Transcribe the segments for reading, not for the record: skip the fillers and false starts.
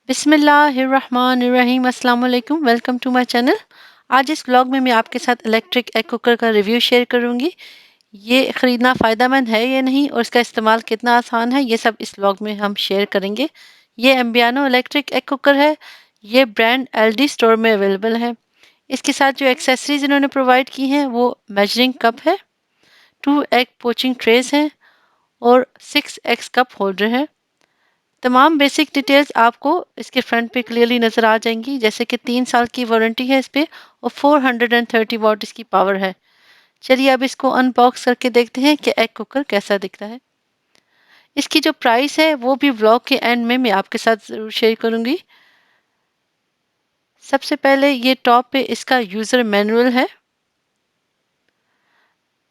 बिस्मिल्लाहिर्रहमानिर्रहीम अस्सलाम वालेकुम। Welcome to my channel. आज इस व्लॉग में मैं आपके साथ इलेक्ट्रिक एग कुकर का रिव्यू शेयर करूंगी। ये ख़रीदना फ़ायदेमंद है या नहीं और इसका इस्तेमाल कितना आसान है, ये सब इस व्लॉग में हम शेयर करेंगे। ये एम्बियानो इलेक्ट्रिक एग कुकर है। ये ब्रांड एलडी स्टोर में अवेलेबल है। इसके साथ जो एक्सेसरीज इन्होंने प्रोवाइड की हैं वो मेजरिंग कप है, 2 एग पोचिंग ट्रेस हैं और 6 एग्स कप होल्डर है। तमाम बेसिक डिटेल्स आपको इसके फ्रंट पे क्लियरली नज़र आ जाएंगी, जैसे कि 3 साल की वारंटी है इस पे और 430 वॉट इसकी पावर है। चलिए अब इसको अनबॉक्स करके देखते हैं कि एग कुकर कैसा दिखता है। इसकी जो प्राइस है वो भी व्लॉग के एंड में मैं आपके साथ ज़रूर शेयर करूंगी। सबसे पहले ये टॉप पे इसका यूज़र मैनुअल है।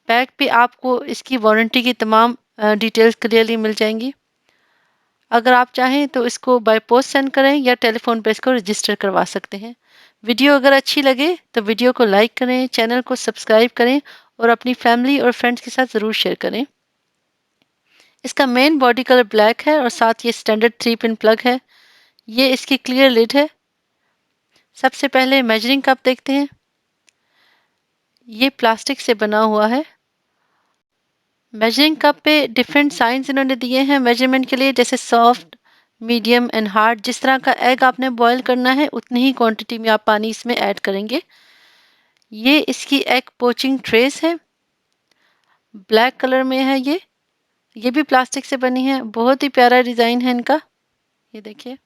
बैक पे आपको इसकी वारंटी की तमाम डिटेल्स क्लियरली मिल जाएंगी। अगर आप चाहें तो इसको बाय पोस्ट सेंड करें या टेलीफोन पे इसको रजिस्टर करवा सकते हैं। वीडियो अगर अच्छी लगे तो वीडियो को लाइक करें, चैनल को सब्सक्राइब करें और अपनी फैमिली और फ्रेंड्स के साथ ज़रूर शेयर करें। इसका मेन बॉडी कलर ब्लैक है और साथ ये स्टैंडर्ड 3 पिन प्लग है। ये इसकी क्लियर लिड है। सबसे पहले मेजरिंग कप देखते हैं। ये प्लास्टिक से बना हुआ है। मेजरिंग कप पे डिफरेंट साइंस इन्होंने दिए हैं मेजरमेंट के लिए, जैसे सॉफ्ट, मीडियम एंड हार्ड। जिस तरह का एग आपने बॉईल करना है उतनी ही क्वांटिटी में आप पानी इसमें ऐड करेंगे। ये इसकी एग पोचिंग ट्रेस है, ब्लैक कलर में है। ये भी प्लास्टिक से बनी है। बहुत ही प्यारा डिज़ाइन है इनका। ये देखिए,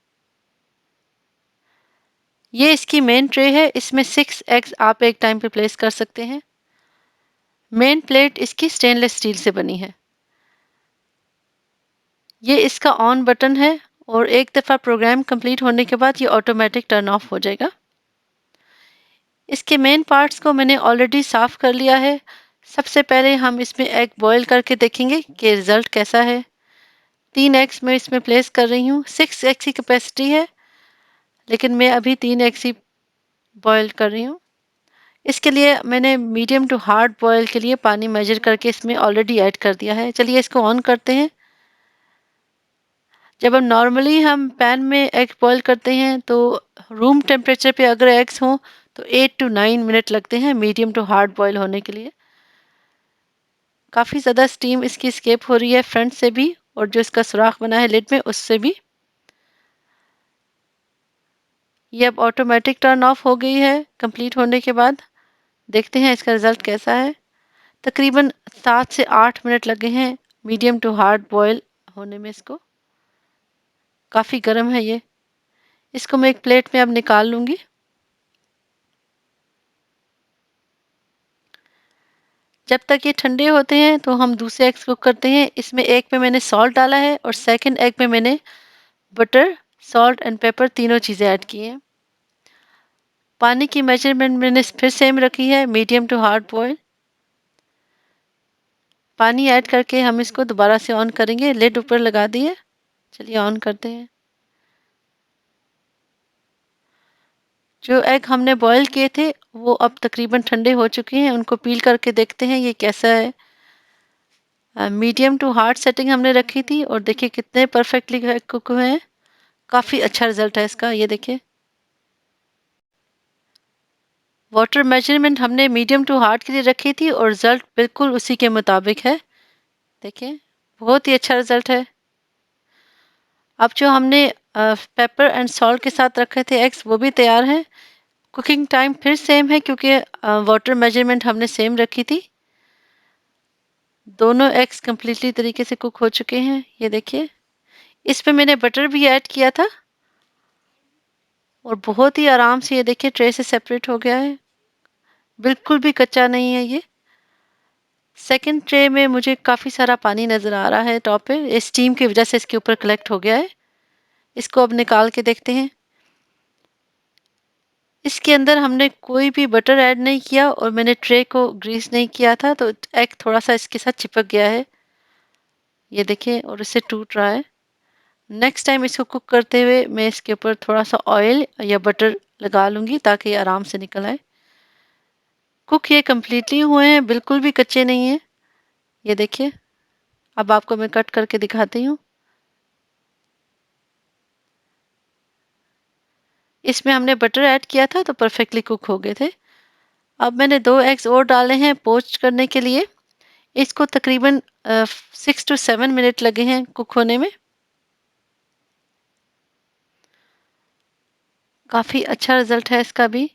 ये इसकी मेन ट्रे है। इसमें 6 एग्स आप एक टाइम पे प्लेस कर सकते हैं। मेन प्लेट इसकी स्टेनलेस स्टील से बनी है। ये इसका ऑन बटन है और एक दफ़ा प्रोग्राम कंप्लीट होने के बाद ये ऑटोमेटिक टर्न ऑफ हो जाएगा। इसके मेन पार्ट्स को मैंने ऑलरेडी साफ़ कर लिया है। सबसे पहले हम इसमें एग बॉईल करके देखेंगे कि रिज़ल्ट कैसा है। 3 एग्स मैं इसमें प्लेस कर रही हूँ। 6 एग्स की कैपेसिटी है, लेकिन मैं अभी 3 एग्स ही बॉईल कर रही हूँ। इसके लिए मैंने मीडियम टू हार्ड बॉयल के लिए पानी मेजर करके इसमें ऑलरेडी ऐड कर दिया है। चलिए इसको ऑन करते हैं। जब हम पैन में एग बॉईल करते हैं तो रूम टेम्परेचर पे अगर एग्स हों तो 8 to 9 मिनट लगते हैं मीडियम टू हार्ड बॉईल होने के लिए। काफ़ी ज़्यादा स्टीम इसकी एस्केप हो रही है फ्रंट से भी और जो इसका सुराख बना है लिड में उससे भी। ये अब ऑटोमेटिक टर्न ऑफ हो गई है कंप्लीट होने के बाद। देखते हैं इसका रिज़ल्ट कैसा है। तकरीबन 7 से 8 मिनट लगे हैं मीडियम टू हार्ड बॉयल होने में इसको। काफ़ी गर्म है ये। इसको मैं एक प्लेट में अब निकाल लूँगी। जब तक ये ठंडे होते हैं तो हम दूसरे एग्स कुक करते हैं। इसमें एक में मैंने सॉल्ट डाला है और सेकंड एग में मैंने बटर, सॉल्ट एंड पेपर तीनों चीज़ें ऐड की हैं। पानी की मेजरमेंट मैंने फिर सेम रखी है, मीडियम टू हार्ड बॉयल। पानी ऐड करके हम इसको दोबारा से ऑन करेंगे। लिड ऊपर लगा दी है। चलिए ऑन करते हैं। जो एग हमने बॉईल किए थे वो अब तकरीबन ठंडे हो चुके हैं। उनको पील करके देखते हैं ये कैसा है। मीडियम टू हार्ड सेटिंग हमने रखी थी और देखिए कितने परफेक्टली कुक हुए हैं। काफ़ी अच्छा रिजल्ट है इसका। ये देखिए, वाटर मेजरमेंट हमने मीडियम टू हार्ड के लिए रखी थी और रिजल्ट बिल्कुल उसी के मुताबिक है। देखिए, बहुत ही अच्छा रिजल्ट है। अब जो हमने पेपर एंड सॉल्ट के साथ रखे थे एग्स वो भी तैयार हैं। कुकिंग टाइम फिर सेम है क्योंकि वाटर मेजरमेंट हमने सेम रखी थी। दोनों एग्स कम्प्लीटली तरीके से कुक हो चुके हैं। ये देखिए, इस पे मैंने बटर भी ऐड किया था और बहुत ही आराम से ये देखिए ट्रे से सेपरेट हो गया है। बिल्कुल भी कच्चा नहीं है ये। सेकंड ट्रे में मुझे काफ़ी सारा पानी नज़र आ रहा है टॉप पे। स्टीम की वजह से इसके ऊपर कलेक्ट हो गया है। इसको अब निकाल के देखते हैं। इसके अंदर हमने कोई भी बटर ऐड नहीं किया और मैंने ट्रे को ग्रीस नहीं किया था, तो एग थोड़ा सा इसके साथ चिपक गया है। ये देखिए, और इससे टूट रहा है। नेक्स्ट टाइम इसको कुक करते हुए मैं इसके ऊपर थोड़ा सा ऑयल या बटर लगा लूँगी ताकि ये आराम से निकल आए। कुक ये कम्प्लीटली हुए हैं, बिल्कुल भी कच्चे नहीं हैं। ये देखिए, अब आपको मैं कट करके दिखाती हूँ। इसमें हमने बटर ऐड किया था तो परफेक्टली कुक हो गए थे। अब मैंने 2 एग्स और डाले हैं पोस्ट करने के लिए। इसको तकरीबन 6 टू 7 मिनट लगे हैं कुक होने में। काफ़ी अच्छा रिज़ल्ट है इसका भी।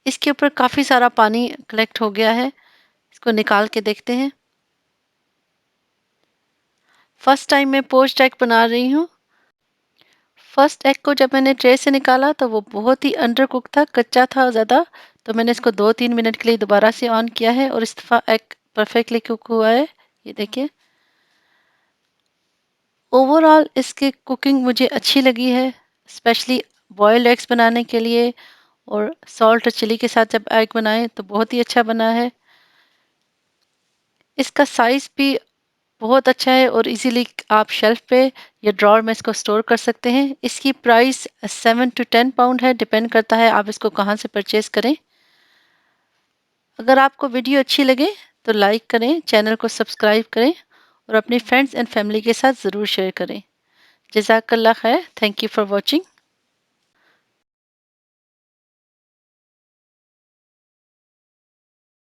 इसके ऊपर काफ़ी सारा पानी कलेक्ट हो गया है। इसको निकाल के देखते हैं। फर्स्ट टाइम मैं पोच्ड एग बना रही हूँ। फर्स्ट एग को जब मैंने ट्रे से निकाला तो वो बहुत ही अंडर कुक था, कच्चा था ज़्यादा। तो मैंने इसको 2-3 मिनट के लिए दोबारा से ऑन किया है और इस दफ़ा एग परफेक्टली कुक हुआ है। ये देखिए। ओवरऑल इसकी कुकिंग मुझे अच्छी लगी है, स्पेशली बॉइल्ड एग्स बनाने के लिए। और सॉल्ट और चिली के साथ जब एग बनाएं तो बहुत ही अच्छा बना है। इसका साइज़ भी बहुत अच्छा है और इजीली आप शेल्फ पे या ड्रॉर में इसको स्टोर कर सकते हैं। इसकी प्राइस 7 टू 10 पाउंड है, डिपेंड करता है आप इसको कहाँ से परचेज़ करें। अगर आपको वीडियो अच्छी लगे तो लाइक करें, चैनल को सब्सक्राइब करें और अपनी फ्रेंड्स एंड फैमिली के साथ ज़रूर शेयर करें। जज़ाकल्लाह खैर। Thank you for watching.